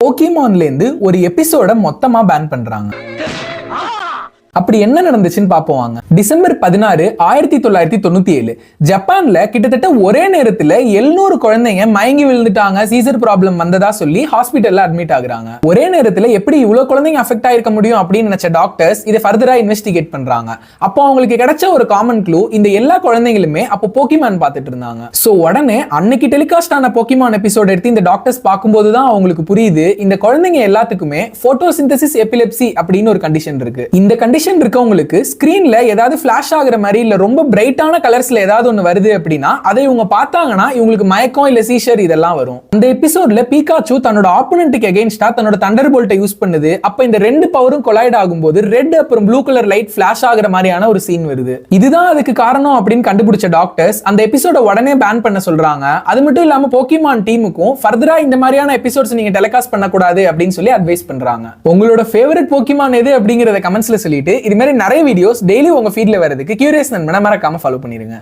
போக்கிமான்ல இருந்து ஒரு எபிசோட மொத்தமா பேன் பண்றாங்க. அப்படி என்ன நடந்துச்சுன்னு பாப்போம் வாங்க. டிசம்பர் 16, 1997 ஜப்பான்ல கிட்டத்தட்ட ஒரே நேரத்துல 700 குழந்தைங்க மயங்கி விழுந்துட்டாங்க, சீசர் ப்ராப்ளம் வந்ததா சொல்லி ஹாஸ்பிட்டல்ல அட்மிட் ஆகுறாங்க. ஒரே நேரத்துல எப்படி இவ்வளவு குழந்தைங்க அஃபெக்ட் ஆயிருக்க முடியும் அப்படின்னு நினைச்ச டாக்டர்ஸ் இதை ஃபர்தரா இன்வெஸ்டிகேட் பண்றாங்க. அப்போ அவங்களுக்கு கிடைச்ச ஒரு காமன் க்ளூ, இந்த எல்லா குழந்தைங்களுமே அப்போ போக்கிமான் பார்த்துட்டு இருந்தாங்க. சோ உடனே அன்னைக்கு டெலிகாஸ்ட் ஆன போக்கிமான் எபிசோட் எடுத்து இந்த டாக்டர்ஸ் பார்க்கும்போது தான் அவங்களுக்கு புரியுது, இந்த குழந்தைங்க எல்லாத்துக்குமே போட்டோசிந்தசிஸ் எபிலெப்சி அப்படின்னு ஒரு கண்டிஷன் இருக்கு. இந்த கண்டிஷன் இருக்கவங்களுக்கு ஸ்கிரீன்ல ஏதாவது ஃபிளாஷ் ஆகுற மாதிரி இல்ல ரொம்ப பிரைட்டான கலர்ஸ்ல ஏதாவது ஒன்னு வருது அப்படின்னா அதை இவங்க பார்த்தாங்கன்னா இவங்களுக்கு மயக்கம் இல்ல சீஷர் இதெல்லாம் வரும். அந்த எபிசோட்ல பீகாச்சு தன்னோட ஆப்போனன்ட்க்கு அகைன்ஸ்டா தன்னோட தண்டர் போல்ட்டை யூஸ் பண்ணுது. அப்ப இந்த ரெண்டு பவரும் கொலைட் ஆகும்போது ரெட் அப்புறம் ப்ளூ கலர் லைட் ஃபிளாஷ் ஆகுற மாதிரியான ஒரு சீன் வருது. இதுதான் அதுக்கு காரணம் அப்படின்னு கண்டுபிடிச்ச டாக்டர்ஸ் அந்த எபிசோட உடனே பேன் பண்ண சொல்றாங்க. அது மட்டும் இல்லாம போக்கிமான் டீமுக்கும் ஃபர்தரா இந்த மாதிரியான எபிசோட்ஸ் நீங்க டெலிகாஸ்ட் பண்ணக்கூடாது அப்படின்னு சொல்லி அட்வைஸ் பண்றாங்க. உங்களோட ஃபேவரட் போக்கிமான் எது அப்படிங்கறத கமெண்ட்ஸ்ல சொல்லிட்டு இது மாதிரி நிறைய வீடியோஸ் டெய்லி உங்க ஃபீட்ல வரதுக்கு கியூரியஸ் நண்பனை மறக்காம ஃபாலோ பண்ணிருங்க.